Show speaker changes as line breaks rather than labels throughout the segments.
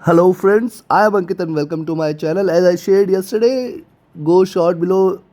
Hello friends, I am Ankit and welcome to my channel. As I shared yesterday, go short below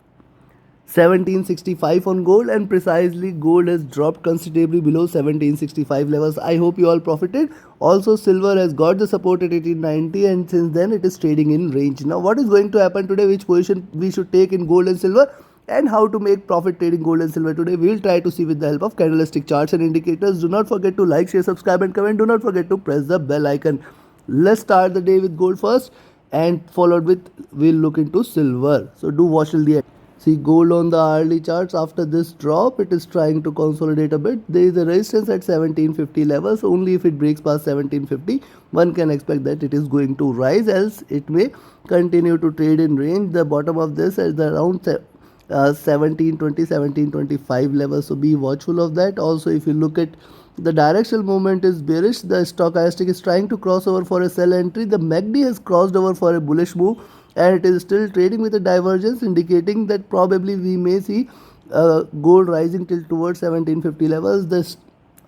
1765 on gold, and precisely gold has dropped considerably below 1765 levels. I hope you all profited. Also silver has got the support at 1890 and since then it is trading in range. Now what is going to happen today, which position we should take in gold and silver, and how to make profit trading gold and silver today, we will try to see with the help of candlestick charts and indicators. Do not forget to like, share, subscribe and comment. Do not forget to press the bell icon. Let's start the day with gold first and followed with we'll look into silver. So do watch till the end. See gold on the hourly charts, after this drop it is trying to consolidate a bit. There is a resistance at 1750 levels. Only if it breaks past 1750 one can expect that it is going to rise, else it may continue to trade in range. The bottom of this is around 1720 1725 levels, so be watchful of that. Also if you look at the directional movement is bearish. The stochastic is trying to cross over for a sell entry. The MACD has crossed over for a bullish move and it is still trading with a divergence, indicating that probably we may see gold rising till towards 1750 levels. The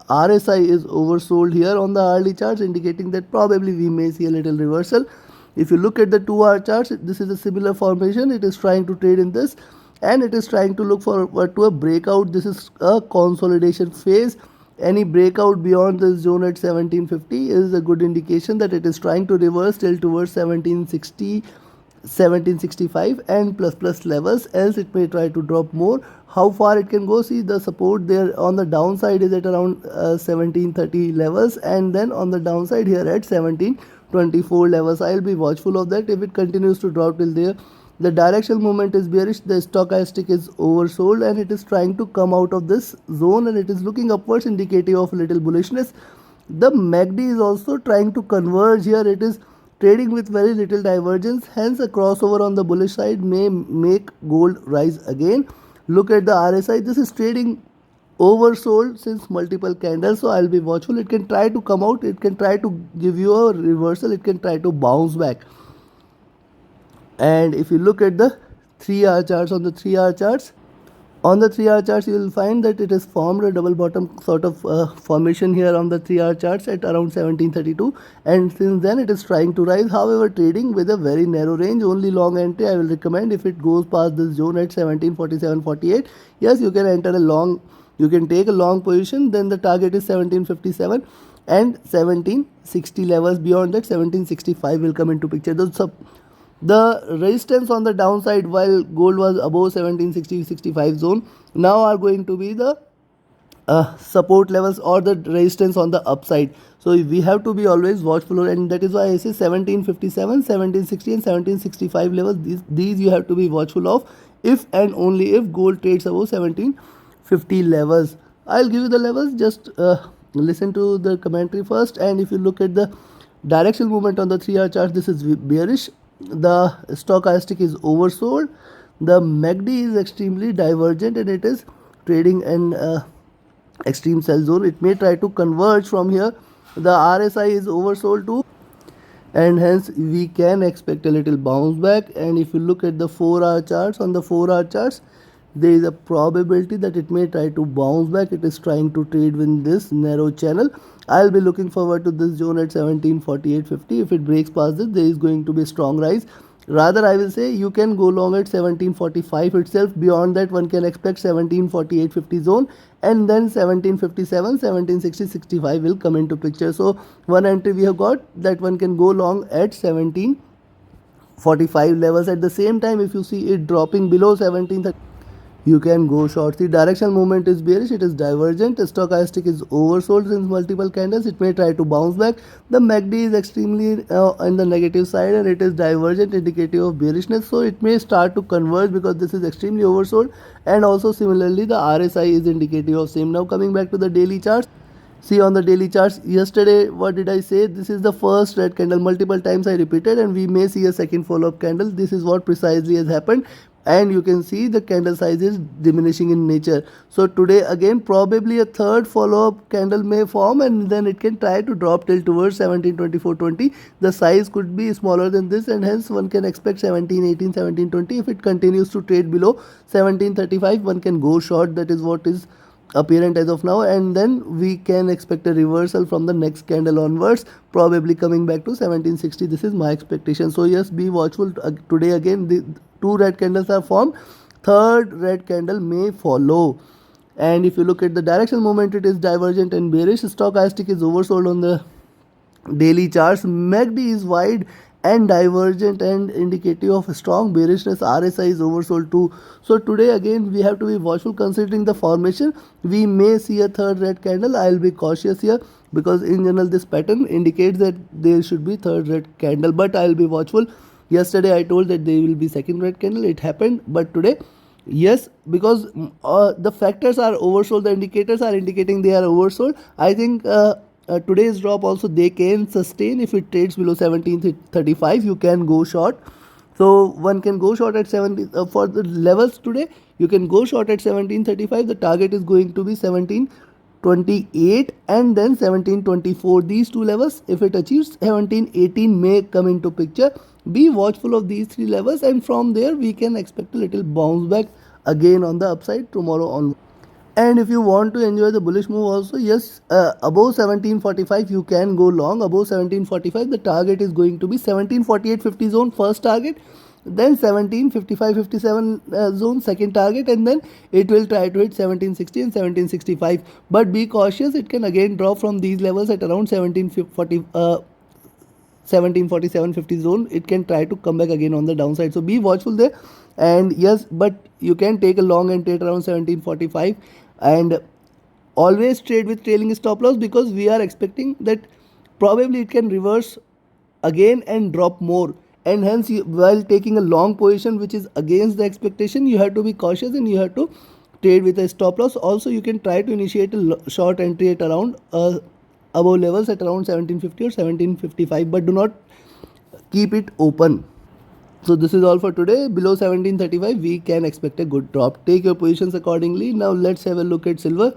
RSI is oversold here on the hourly charts, indicating that probably we may see a little reversal. If you look at the 2-hour charts, this is a similar formation. It is trying to trade in this and it is trying to look forward to a breakout. This is a consolidation phase. Any breakout beyond this zone at 1750 is a good indication that it is trying to reverse till towards 1760 1765 and plus levels, else it may try to drop more. How far it can go, see the support there on the downside is at around 1730 levels, and then on the downside here at 1724 levels. I'll be watchful of that. If it continues to drop till there, the directional movement is bearish. The stochastic is oversold and it is trying to come out of this zone and it is looking upwards, indicative of little bullishness. The MACD is also trying to converge here. It is trading with very little divergence, hence a crossover on the bullish side may make gold rise again. Look at the RSI. This is trading oversold since multiple candles, so I'll be watchful. It can try to come out, it can try to give you a reversal, it can try to bounce back. And if you look at the 3-hour charts, on the 3-hour charts, you will find that it has formed a double bottom sort of formation here on the 3-hour charts at around 1732, and since then it is trying to rise, however trading with a very narrow range. Only long entry I will recommend if it goes past this zone at 1747.48. Yes, you can enter a long, you can take a long position. Then the target is 1757 and 1760 levels. Beyond that 1765 will come into picture. The resistance on the downside while gold was above 1760-65 zone now are going to be the support levels or the resistance on the upside. So we have to be always watchful, and that is why I say 1757, 1760 and 1765 levels. These you have to be watchful of if and only if gold trades above 1750 levels. I'll give you the levels, just listen to the commentary first. And if you look at the directional movement on the 3-hour chart, this is bearish. The stochastic is oversold. The MACD is extremely divergent and it is trading in extreme sell zone. It may try to converge from here. The RSI is oversold too, and hence we can expect a little bounce back. And if you look at the 4-hour charts, on the 4-hour charts there is a probability that it may try to bounce back. It is trying to trade within this narrow channel. I'll be looking forward to this zone at 1748.50. If it breaks past this, there is going to be a strong rise. Rather, I will say you can go long at 1745 itself. Beyond that, one can expect 1748.50 zone, and then 1757, 1760, 65 will come into picture. So one entry we have got, that one can go long at 1745 levels. At the same time, if you see it dropping below 1730, you can go short. The directional movement is bearish, it is divergent. The stochastic is oversold since multiple candles. It may try to bounce back. The MACD is extremely on the negative side and it is divergent, indicative of bearishness. So it may start to converge because this is extremely oversold, and also similarly the RSI is indicative of same. Now coming back to the daily charts. See on the daily charts, yesterday what did I say? This is the first red candle. Multiple times I repeated, and we may see a second follow-up candle. This is what precisely has happened, and you can see the candle size is diminishing in nature. So today again probably a third follow-up candle may form, and then it can try to drop till towards 1724.20. The size could be smaller than this, and hence one can expect 1718, 1720. If it continues to trade below 1735, one can go short. That is what is apparent as of now, and then we can expect a reversal from the next candle onwards, probably coming back to 1760. This is my expectation. So yes, be watchful. Today again the two red candles are formed, third red candle may follow. And if you look at the directional movement, it is divergent and bearish. Stochastic is oversold on the daily charts. MACD is wide and divergent and indicative of strong bearishness. RSI is oversold too. So today again we have to be watchful considering the formation. We may see a third red candle. I'll be cautious here because in general this pattern indicates that there should be third red candle, but I'll be watchful. Yesterday I told that there will be second red candle. It happened, but today yes, because the factors are oversold, the indicators are indicating they are oversold. I think today's drop also they can sustain. If it trades below 1735, you can go short. So one can go short at 17 for the levels today. You can go short at 1735. The target is going to be 1728 and then 1724. These two levels, if it achieves 1718, may come into picture. Be watchful of these three levels, and from there we can expect a little bounce back again on the upside tomorrow on. And if you want to enjoy the bullish move also, yes, above 1745 you can go long. Above 1745 the target is going to be 1748.50 zone, first target, then 1755.57 zone, second target, and then it will try to hit 1760 and 1765. But be cautious, it can again drop from these levels at around 1747.50 zone. It can try to come back again on the downside, so be watchful there. And yes, but you can take a long and trade around 1745, and always trade with trailing stop loss, because we are expecting that probably it can reverse again and drop more, and hence while taking a long position which is against the expectation, you have to be cautious and you have to trade with a stop loss. Also you can try to initiate a short entry at around above levels at around 1750 or 1755, but do not keep it open. So this is all for today. Below 1735 we can expect a good drop. Take your positions accordingly. Now let's have a look at silver.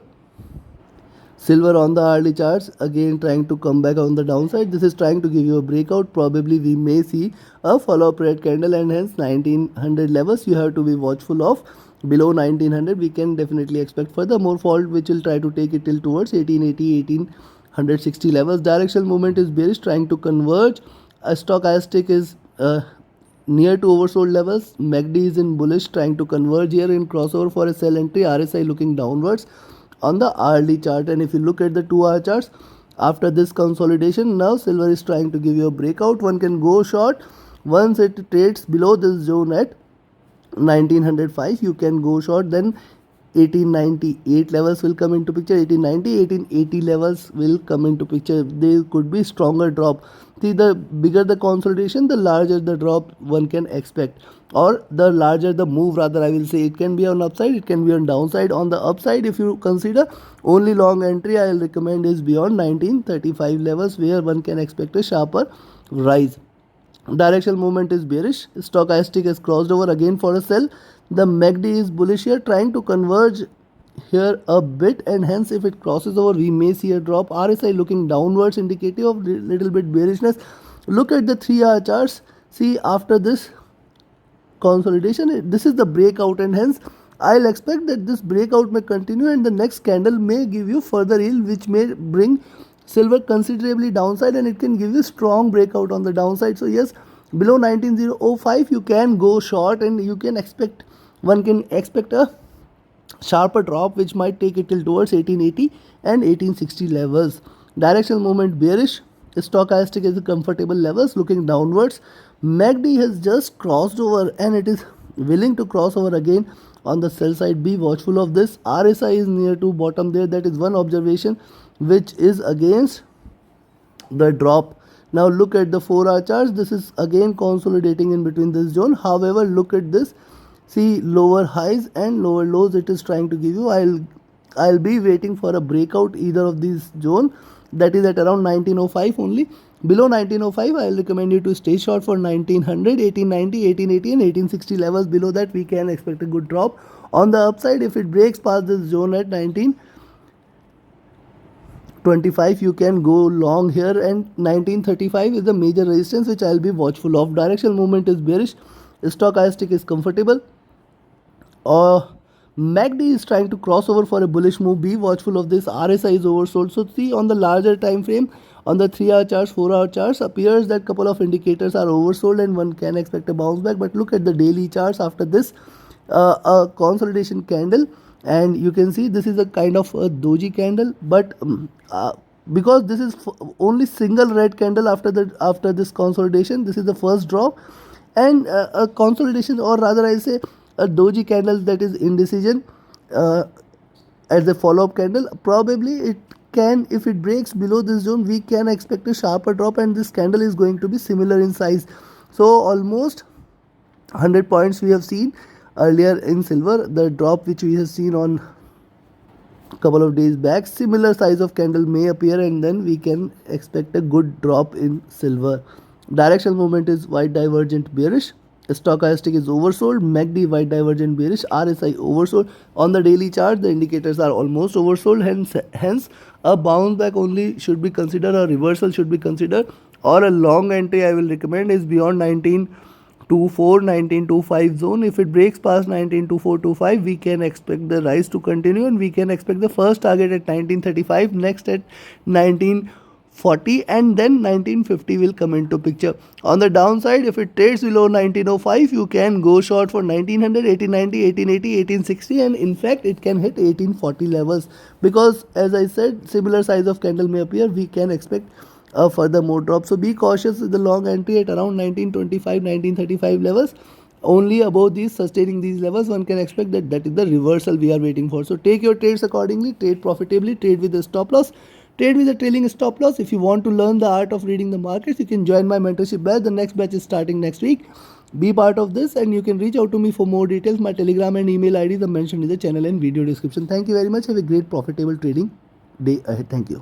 Silver on the hourly charts again trying to come back on the downside. This is trying to give you a breakout. Probably we may see a follow-up red candle, and hence 1900 levels you have to be watchful of. Below 1900 we can definitely expect further more fall, which will try to take it till towards 1880, 1860 levels. Directional movement is bearish, trying to converge. A stochastic is near to oversold levels. MACD is in bullish, trying to converge here in crossover for a sell entry. RSI looking downwards on the hourly chart. And if you look at the 2-hour charts, after this consolidation, now silver is trying to give you a breakout. One can go short once it trades below this zone at 1905. You can go short. Then 1898 levels will come into picture. 1890, 1880 levels will come into picture. There could be stronger drop. See, the bigger the consolidation, the larger the drop one can expect, or the larger the move rather, I will say. It can be on upside, it can be on downside. On the upside, if you consider only long entry, I will recommend is beyond 1935 levels, where one can expect a sharper rise. Directional movement is bearish. Stochastic has crossed over again for a sell. The MACD is bullish here, trying to converge here a bit, and hence if it crosses over we may see a drop. RSI looking downwards, indicative of little bit bearishness. Look at the 3-hour charts. See, after this consolidation, this is the breakout, and hence I'll expect that this breakout may continue, and the next candle may give you further yield, which may bring silver considerably downside, and it can give you strong breakout on the downside. So yes, below 19005 you can go short, and you can expect, one can expect a sharper drop which might take it till towards 1880 and 1860 levels. Directional movement bearish. Stochastic is comfortable levels looking downwards. MACD has just crossed over, and it is willing to cross over again on the sell side. Be watchful of this. RSI is near to bottom there. That is one observation which is against the drop. Now look at the 4-hour charts. This is again consolidating in between this zone. However, look at this. See, lower highs and lower lows it is trying to give you. I'll be waiting for a breakout either of these zone, that is at around 1905 only. Below 1905 I'll recommend you to stay short for 1900, 1890, 1880 and 1860 levels. Below that we can expect a good drop. On the upside, if it breaks past this zone at 1925 you can go long here, and 1935 is the major resistance which I'll be watchful of. Directional movement is bearish. Stochastic is comfortable. MACD is trying to cross over for a bullish move. Be watchful of this. RSI is oversold. So see on the larger time frame, on the 3-hour charts, 4-hour charts, appears that couple of indicators are oversold and one can expect a bounce back. But look at the daily charts after this a consolidation candle, and you can see this is a kind of a doji candle, but because this is only single red candle after this consolidation, this is the first drop, and a consolidation, or rather I say a doji candle, that is indecision as a follow-up candle. Probably it can, if it breaks below this zone, we can expect a sharper drop, and this candle is going to be similar in size. So almost 100 points we have seen earlier in silver. The drop which we have seen on couple of days back, similar size of candle may appear, and then we can expect a good drop in silver. Directional movement is white divergent bearish. Stochastic is oversold. MACD white divergent bearish. RSI oversold. On the daily chart, the indicators are almost oversold. Hence a bounce back only should be considered, a reversal should be considered, or a long entry I will recommend is beyond 1924, 1925 zone. If it breaks past 192425, we can expect the rise to continue, and we can expect the first target at 1935, next at 1940, and then 1950 will come into picture. On the downside, if it trades below 1905, you can go short for 1900, 1890, 1880, 1860, and in fact it can hit 1840 levels, because as I said, similar size of candle may appear. We can expect a further more drop. So be cautious with the long entry at around 1925, 1935 levels. Only above these, sustaining these levels, one can expect that is the reversal we are waiting for. So take your trades accordingly, trade profitably, trade with a stop loss, trade with a trailing stop loss. If you want to learn the art of reading the markets, you can join my mentorship batch. The next batch is starting next week. Be part of this, and you can reach out to me for more details. My Telegram and email IDs are mentioned in the channel and video description. Thank you very much. Have a great profitable trading day ahead. Thank you.